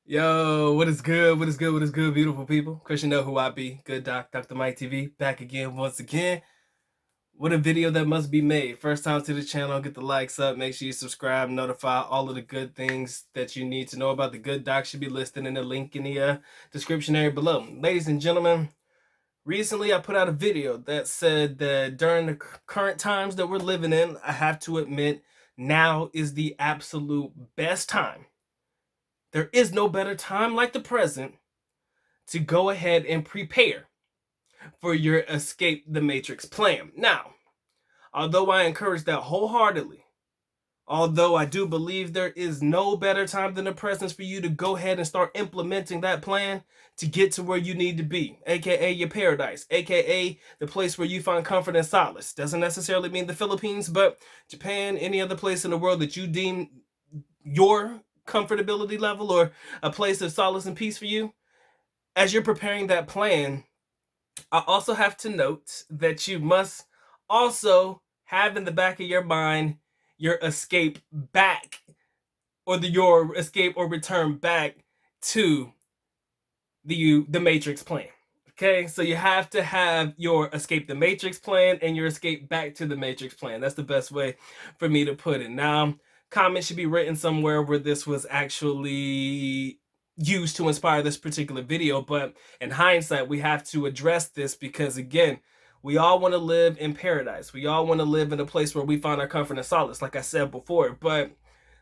Yo, what is good? What is good? What is good, beautiful people? Christian know who I be. Good Doc, Dr. Mike TV, back again once again. What a video that must be made. First time to the channel, get the likes up. Make sure you subscribe, notify all of the good things that you need to know about the good doc should be listed in the link in the description area below. Ladies and gentlemen, recently I put out a video that said that during the current times that we're living in, I have to admit, now is the absolute best time. There is no better time like the present to go ahead and prepare for your escape the matrix plan. Now, although I encourage that wholeheartedly, although I do believe there is no better time than the present for you to go ahead and start implementing that plan to get to where you need to be, aka your paradise, aka the place where you find comfort and solace. Doesn't necessarily mean the Philippines, but Japan, any other place in the world that you deem your comfortability level or a place of solace and peace for you. As you're preparing that plan, I also have to note that you must also have in the back of your mind your escape back, or your escape or return back to the matrix plan. Okay, so you have to have your escape the matrix plan and your escape back to the matrix plan. That's the best way for me to put it. Now, comments should be written somewhere where this was actually used to inspire this particular video, but in hindsight we have to address this because, again, we all want to live in paradise. We all want to live in a place where we find our comfort and solace, like I said before. But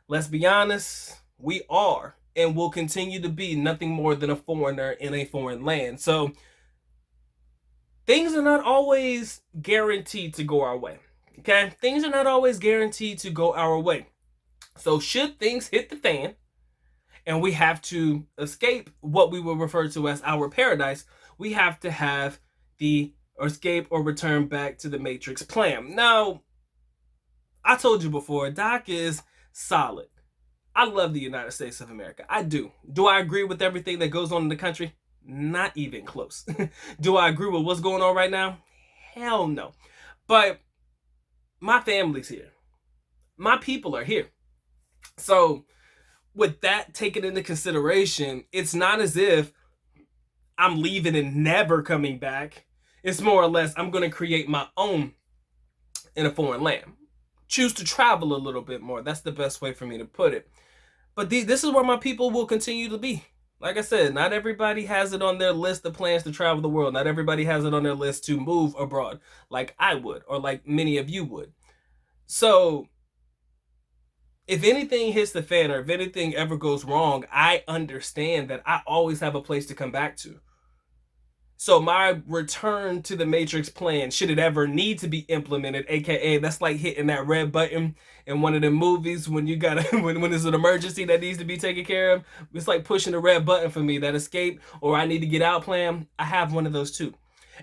let's be honest, we are and will continue to be nothing more than a foreigner in a foreign land. So things are not always guaranteed to go our way. Okay, things are not always guaranteed to go our way. So should things hit the fan and we have to escape what we will refer to as our paradise, we have to have the escape or return back to the matrix plan. Now, I told you before, Doc is solid. I love the United States of America. I do. Do I agree with everything that goes on in the country? Not even close. Do I agree with what's going on right now? Hell no. But my family's here. My people are here. So, with that taken into consideration, it's not as if I'm leaving and never coming back. It's more or less I'm going to create my own in a foreign land. Choose to travel a little bit more. That's the best way for me to put it. But this is where my people will continue to be. Like I said, not everybody has it on their list of plans to travel the world. Not everybody has it on their list to move abroad like I would, or like many of you would. So if anything hits the fan, or if anything ever goes wrong, I understand that I always have a place to come back to. So my return to the matrix plan, should it ever need to be implemented, aka that's like hitting that red button in one of the movies when you gotta when there's an emergency that needs to be taken care of. It's like pushing the red button for me, that escape or I need to get out plan. I have one of those too.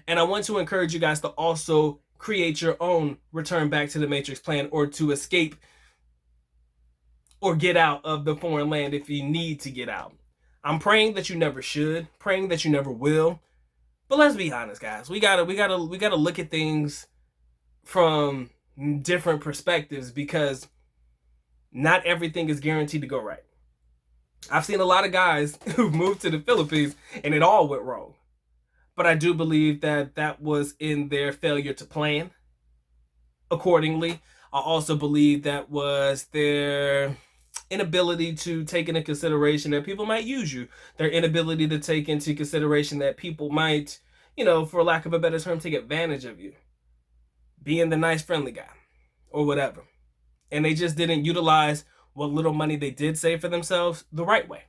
And I want to encourage you guys to also create your own return back to the matrix plan, or to escape or get out of the foreign land if you need to get out. I'm praying that you never should, praying that you never will. But let's be honest, guys. We gotta look at things from different perspectives, because not everything is guaranteed to go right. I've seen a lot of guys who've moved to the Philippines and it all went wrong. But I do believe that that was in their failure to plan accordingly. I also believe that was their inability to take into consideration that people might use you, their inability to take into consideration that people might, for lack of a better term, take advantage of you, being the nice, friendly guy or whatever. And they just didn't utilize what little money they did save for themselves the right way.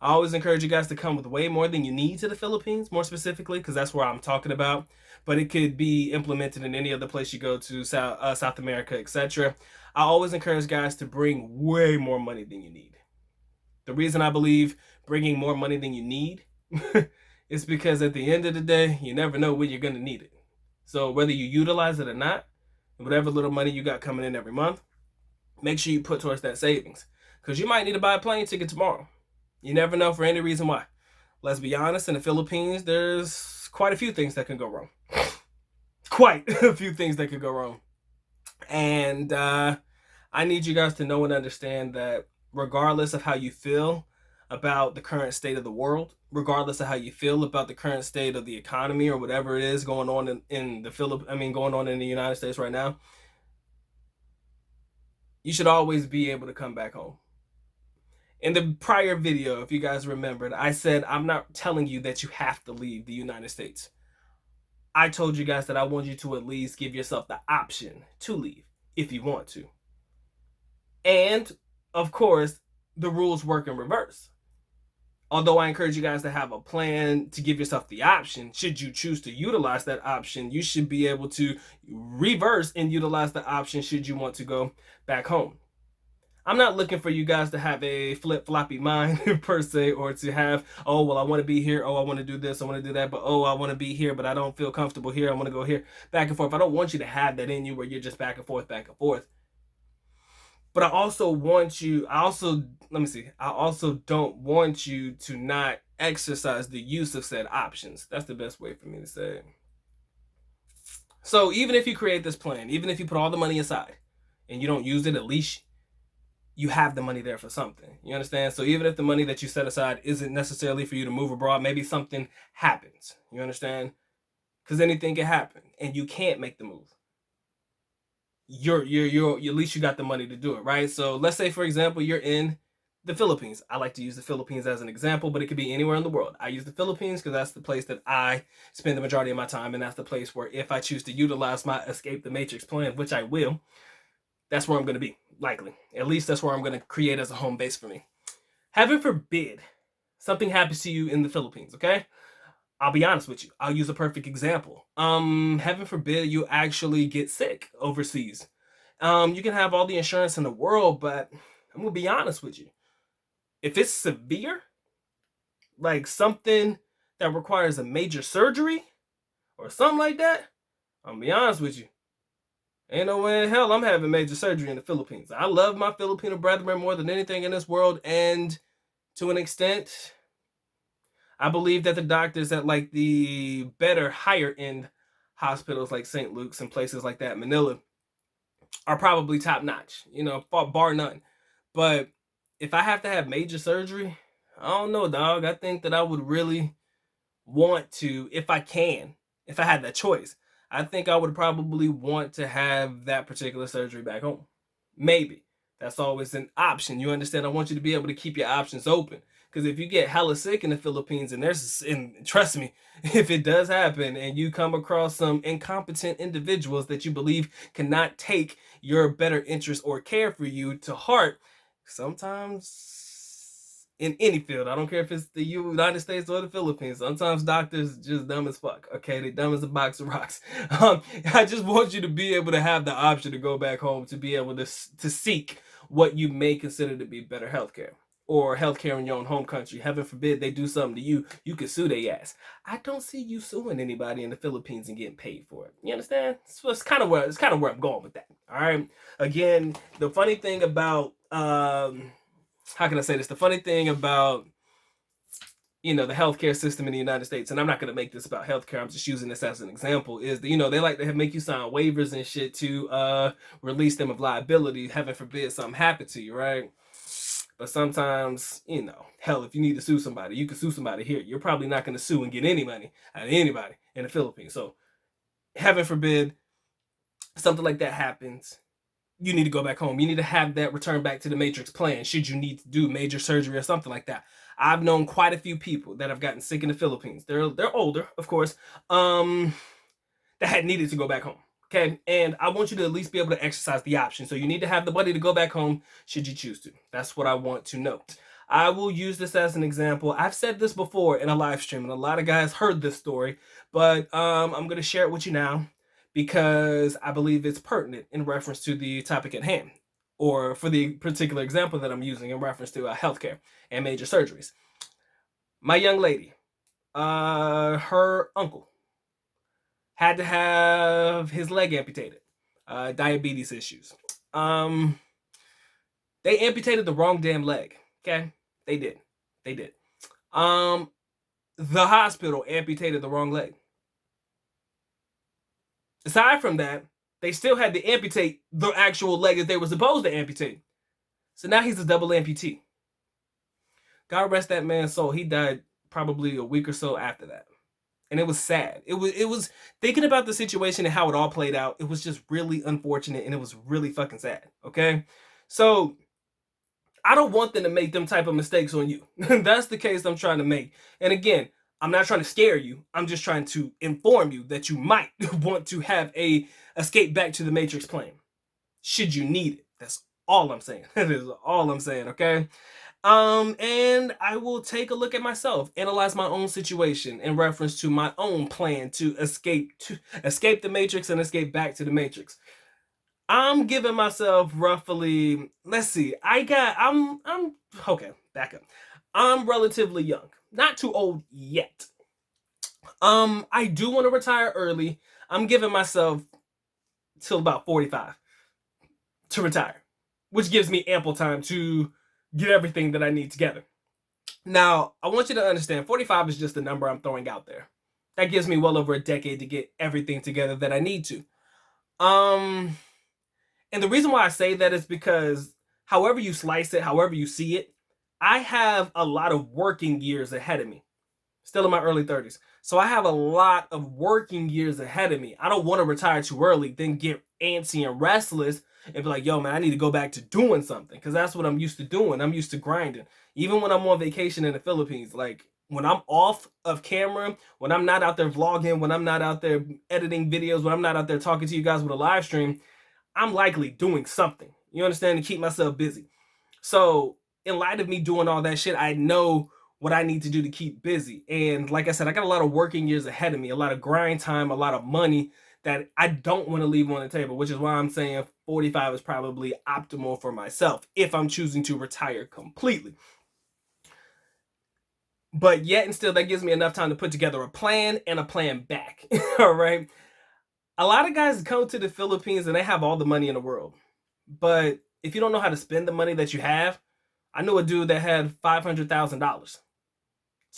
I always encourage you guys to come with way more than you need to the Philippines, more specifically, because that's where I'm talking about. But it could be implemented in any other place you go to, South America, etc. I always encourage guys to bring way more money than you need. The reason I believe bringing more money than you need is because at the end of the day, you never know when you're going to need it. So whether you utilize it or not, whatever little money you got coming in every month, make sure you put towards that savings, because you might need to buy a plane ticket tomorrow. You never know for any reason why. Let's be honest, in the Philippines, there's quite a few things that can go wrong. Quite a few things that could go wrong. And I need you guys to know and understand that regardless of how you feel, about the current state of the world, regardless of how you feel about the current state of the economy or whatever it is going on in the going on in the United States right now, you should always be able to come back home. In the prior video, if you guys remembered, I said I'm not telling you that you have to leave the United States. I told you guys that I want you to at least give yourself the option to leave if you want to. And, of course, the rules work in reverse. Although I encourage you guys to have a plan to give yourself the option, should you choose to utilize that option, you should be able to reverse and utilize the option should you want to go back home. I'm not looking for you guys to have a flip-floppy mind per se, or to have, oh, well, I want to be here, oh, I want to do this, I want to do that, but oh, I want to be here, but I don't feel comfortable here, I want to go here, back and forth. I don't want you to have that in you where you're just back and forth, back and forth. But I also don't want you to not exercise the use of said options. That's the best way for me to say it. So even if you create this plan, even if you put all the money aside and you don't use it, at least you have the money there for something. You understand? So even if the money that you set aside isn't necessarily for you to move abroad, maybe something happens. You understand? Because anything can happen and you can't make the move. You're at least you got the money to do it, right? So let's say, for example, you're in the Philippines. I like to use the Philippines as an example, but it could be anywhere in the world. I use the Philippines because that's the place that I spend the majority of my time, and that's the place where if I choose to utilize my Escape the Matrix plan, which I will, that's where I'm going to be, likely. At least that's where I'm going to create as a home base for me. Heaven forbid something happens to you in the Philippines, okay? I'll be honest with you. I'll use a perfect example. Heaven forbid you actually get sick overseas. You can have all the insurance in the world, but I'm gonna be honest with you. If it's severe, like something that requires a major surgery or something like that, I'm gonna be honest with you. Ain't no way in hell I'm having major surgery in the Philippines. I love my Filipino brethren more than anything in this world, and to an extent, I believe that the doctors at like the better, higher end hospitals like St. Luke's and places like that, Manila, are probably top notch, bar none. But if I have to have major surgery, I don't know, dog. I think that I would really want to, if I had that choice, I think I would probably want to have that particular surgery back home. Maybe. That's always an option. You understand? I want you to be able to keep your options open. Because if you get hella sick in the Philippines, and trust me, if it does happen and you come across some incompetent individuals that you believe cannot take your better interest or care for you to heart, sometimes in any field, I don't care if it's the United States or the Philippines, sometimes doctors just dumb as fuck, okay? They dumb as a box of rocks. I just want you to be able to have the option to go back home, to be able to seek what you may consider to be better healthcare, or healthcare in your own home country. Heaven forbid they do something to you, you can sue their ass. I don't see you suing anybody in the Philippines and getting paid for it. You understand? So it's kind of where I'm going with that. All right. Again, the funny thing about how can I say this? The funny thing about the healthcare system in the United States, and I'm not going to make this about healthcare, I'm just using this as an example, is that, they like to make you sign waivers and shit to release them of liability. Heaven forbid something happened to you, right? But sometimes, hell, if you need to sue somebody, you can sue somebody here. You're probably not going to sue and get any money out of anybody in the Philippines. So, heaven forbid something like that happens. You need to go back home. You need to have that return back to the Matrix plan should you need to do major surgery or something like that. I've known quite a few people that have gotten sick in the Philippines. They're older, of course, that had needed to go back home. Okay, and I want you to at least be able to exercise the option. So you need to have the money to go back home should you choose to. That's what I want to note. I will use this as an example. I've said this before in a live stream, and a lot of guys heard this story, but I'm going to share it with you now because I believe it's pertinent in reference to the topic at hand, or for the particular example that I'm using in reference to healthcare and major surgeries. My young lady, her uncle had to have his leg amputated. Diabetes issues. They amputated the wrong damn leg. Okay? They did. The hospital amputated the wrong leg. Aside from that, they still had to amputate the actual leg that they were supposed to amputate. So now he's a double amputee. God rest that man's soul. He died probably a week or so after that. And it was sad. It was thinking about the situation and how it all played out. It was just really unfortunate and it was really fucking sad. Okay. So I don't want them to make them type of mistakes on you. That's the case I'm trying to make. And again, I'm not trying to scare you. I'm just trying to inform you that you might want to have a escape back to the Matrix plan. Should you need it. That's all I'm saying. That is all I'm saying, okay? And I will take a look at myself, analyze my own situation in reference to my own plan to escape the Matrix and escape back to the Matrix. I'm giving myself roughly, let's see, I'm okay, back up. I'm relatively young, not too old yet. I do want to retire early. I'm giving myself till about 45 to retire, which gives me ample time to get everything that I need together. Now, I want you to understand 45 is just a number I'm throwing out there. That gives me well over a decade to get everything together that I need to. And the reason why I say that is because however you slice it, however you see it, I have a lot of working years ahead of me. Still in my early 30s. So I have a lot of working years ahead of me. I don't want to retire too early, then get antsy and restless and be like, yo, man, I need to go back to doing something. Because that's what I'm used to doing. I'm used to grinding. Even when I'm on vacation in the Philippines, like when I'm off of camera, when I'm not out there vlogging, when I'm not out there editing videos, when I'm not out there talking to you guys with a live stream, I'm likely doing something. You understand? To keep myself busy. So in light of me doing all that shit, I know what I need to do to keep busy. And like I said, I got a lot of working years ahead of me, a lot of grind time, a lot of money that I don't want to leave on the table, which is why I'm saying 45 is probably optimal for myself if I'm choosing to retire completely. But yet and still, that gives me enough time to put together a plan and a plan back. All right. A lot of guys come to the Philippines and they have all the money in the world. But if you don't know how to spend the money that you have, I know a dude that had $500,000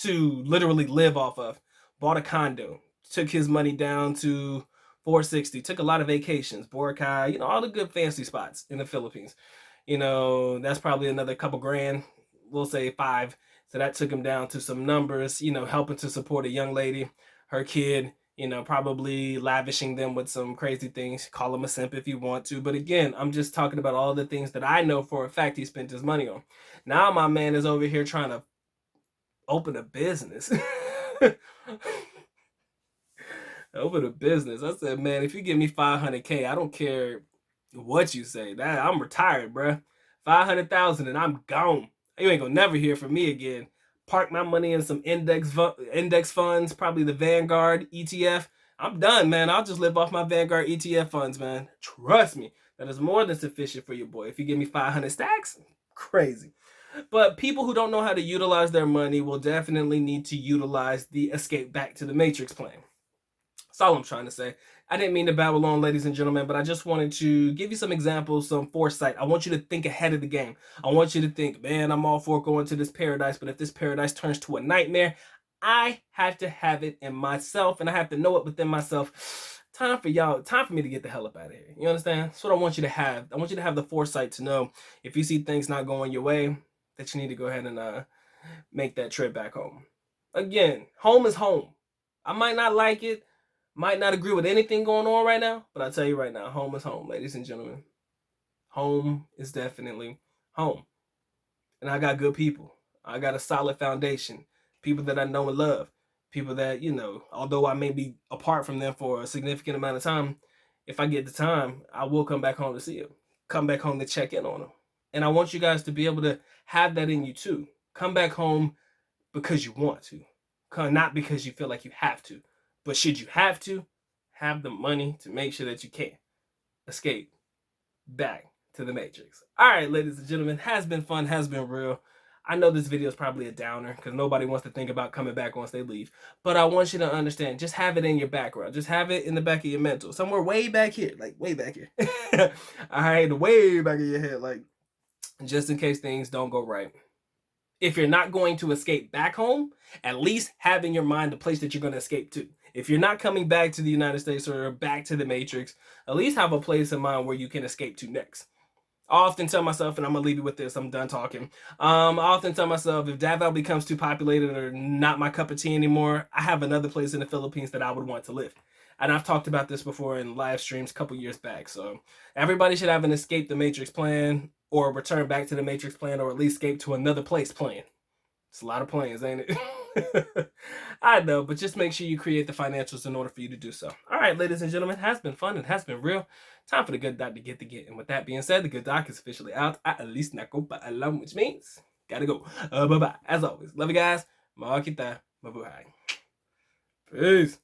to literally live off of, bought a condo, took his money down to 460, took a lot of vacations, Boracay, all the good fancy spots in the Philippines. That's probably another couple grand, we'll say 5. So that took him down to some numbers, helping to support a young lady, her kid, probably lavishing them with some crazy things. Call him a simp if you want to. But again, I'm just talking about all the things that I know for a fact he spent his money on. Now my man is over here trying to open a business. Open a business. I said, man, if you give me 500K, I don't care what you say. That I'm retired, bruh. 500,000 and I'm gone. You ain't gonna never hear from me again. Park my money in some index funds, probably the Vanguard ETF. I'm done, man. I'll just live off my Vanguard ETF funds, man. Trust me, that is more than sufficient for your boy. If you give me 500 stacks, crazy. But people who don't know how to utilize their money will definitely need to utilize the escape back to the Matrix plan. That's all I'm trying to say. I didn't mean to babble on, ladies and gentlemen, but I just wanted to give you some examples, some foresight. I want you to think ahead of the game. I want you to think, man, I'm all for going to this paradise, but if this paradise turns to a nightmare, I have to have it in myself, and I have to know it within myself. Time for me to get the hell up out of here. You understand? That's what I want you to have. I want you to have the foresight to know if you see things not going your way, that you need to go ahead and make that trip back home. Again, home is home. I might not like it, might not agree with anything going on right now, but I tell you right now, home is home, ladies and gentlemen. Home is definitely home. And I got good people. I got a solid foundation. People that I know and love. People that, although I may be apart from them for a significant amount of time, if I get the time, I will come back home to see them. Come back home to check in on them. And I want you guys to be able to have that in you too. Come back home because you want to. Not because you feel like you have to. But should you have to, have the money to make sure that you can escape back to the Matrix. All right, ladies and gentlemen, has been fun, has been real. I know this video is probably a downer because nobody wants to think about coming back once they leave. But I want you to understand, just have it in your background. Just have it in the back of your mental. Somewhere way back here, like way back here. All right, way back of your head, like just in case things don't go right. If you're not going to escape back home, at least have in your mind the place that you're going to escape to. If you're not coming back to the United States or back to the Matrix, at least have a place in mind where you can escape to next. I often tell myself, and I'm gonna leave you with this, I'm done talking. I often tell myself, if Davao becomes too populated or not my cup of tea anymore, I have another place in the Philippines that I would want to live. And I've talked about this before in live streams a couple years back. So everybody should have an escape the Matrix plan, or return back to the Matrix plan, or at least escape to another place plan. It's a lot of plans, ain't it? I know, but just make sure you create the financials in order for you to do so. All right, ladies and gentlemen, it has been fun. It has been real. Time for the good doc to get the get. And with that being said, the good doc is officially out. At least not go paalam, which means gotta go. Bye-bye. As always, love you guys. Mga kita. Mabuhay. Peace.